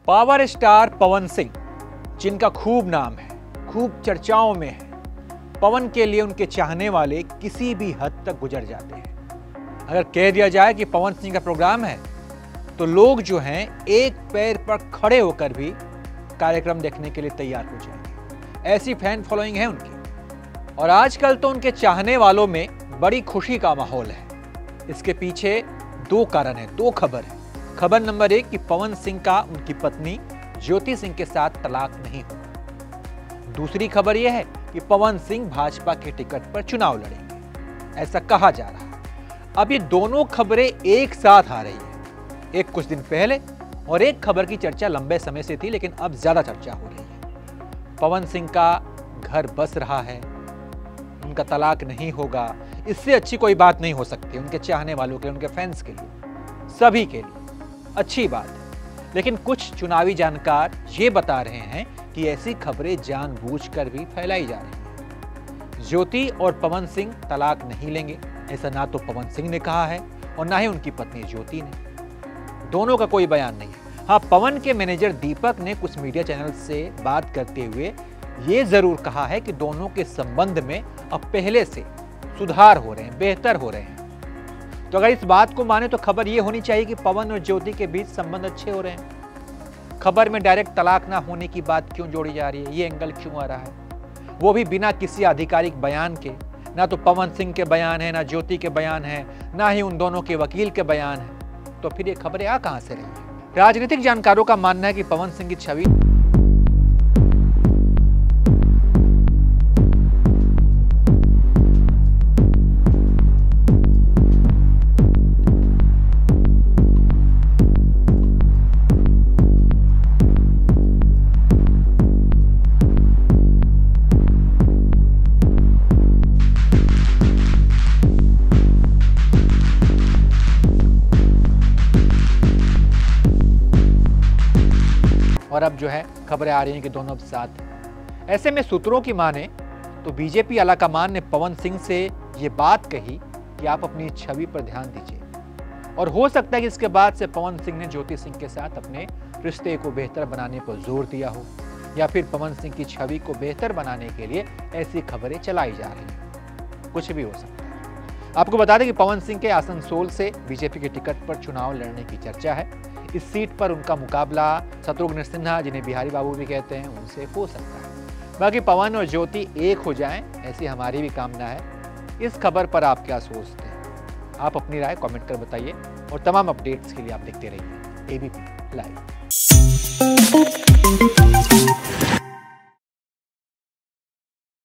Power star Pawan Singh, जिनका खूब नाम है, खूब चर्चाओं में है, पवन के लिए उनके चाहने वाले किसी भी हद तक गुजर जाते हैं। अगर कह दिया जाए कि पवन सिंह का प्रोग्राम है तो लोग जो हैं एक पैर पर खड़े होकर भी कार्यक्रम देखने के लिए तैयार हो जाएंगे। ऐसी फैन फॉलोइंग है उनकी। और आजकल तो उनके चाहने वालों में बड़ी खुशी का माहौल है। इसके पीछे दो कारण है, दो खबर है। खबर नंबर 1 कि पवन सिंह का उनकी पत्नी ज्योति सिंह के साथ तलाक नहीं हुआ। दूसरी खबर यह है कि पवन सिंह भाजपा के टिकट पर चुनाव लड़ेंगे, ऐसा कहा जा रहा है। अब ये दोनों खबरें एक साथ आ रही है, एक कुछ दिन पहले और एक खबर की चर्चा लंबे समय से थी, लेकिन अब ज्यादा चर्चा हो रही है। पवन सिंह का घर बस रहा है, उनका तलाक नहीं होगा, इससे अच्छी कोई बात नहीं हो सकती उनके चाहने वालों के लिए, उनके फैंस के लिए, सभी के लिए अच्छी बात है। लेकिन कुछ चुनावी जानकार ये बता रहे हैं कि ऐसी खबरें जानबूझकर भी फैलाई जा रही हैं। ज्योति और पवन सिंह तलाक नहीं लेंगे, ऐसा ना तो पवन सिंह ने कहा है और ना ही उनकी पत्नी ज्योति ने। दोनों का कोई बयान नहीं है। हाँ, पवन के मैनेजर दीपक ने कुछ मीडिया चैनल से बात करते हुए ये जरूर कहा है कि दोनों के संबंध में अब पहले से सुधार हो रहे हैं, बेहतर हो रहे हैं। तो अगर इस बात को माने तो खबर यह होनी चाहिए कि पवन और ज्योति के बीच संबंध अच्छे हो रहे हैं। खबर में डायरेक्ट तलाक ना होने की बात क्यों जोड़ी जा रही है, ये एंगल क्यों आ रहा है, वो भी बिना किसी आधिकारिक बयान के। ना तो पवन सिंह के बयान है, ना ज्योति के बयान है, ना ही उन दोनों के वकील के बयान है। तो फिर ये खबरें आ कहां से रही है? राजनीतिक जानकारों का मानना है कि पवन सिंह की छवि और अब जो है खबरें आ रही हैं कि दोनों अब साथ हैं। ऐसे में सूत्रों की माने तो बीजेपी आलाकमान ने पवन सिंह से ये बात कही कि आप अपनी छवि पर ध्यान दीजिए। और हो सकता है कि इसके बाद से पवन सिंह ने ज्योति सिंह के साथ अपने रिश्ते को बेहतर बनाने पर जोर दिया हो, या फिर पवन सिंह की छवि को बेहतर बनाने के लिए ऐसी खबरें चलाई जा रही हैं। कुछ भी हो सकता है। आपको बता दें कि पवन सिंह के आसनसोल से बीजेपी के टिकट पर चुनाव लड़ने की चर्चा है। इस सीट पर उनका मुकाबला शत्रुघ्न सिन्हा, जिन्हें बिहारी बाबू भी कहते हैं, उनसे हो सकता है। बाकी पवन और ज्योति एक हो जाएं, ऐसी हमारी भी कामना है। इस खबर पर आप क्या सोचते हैं? आप अपनी राय कमेंट कर बताइए और तमाम अपडेट्स के लिए आप देखते रहिए एबीपी लाइव।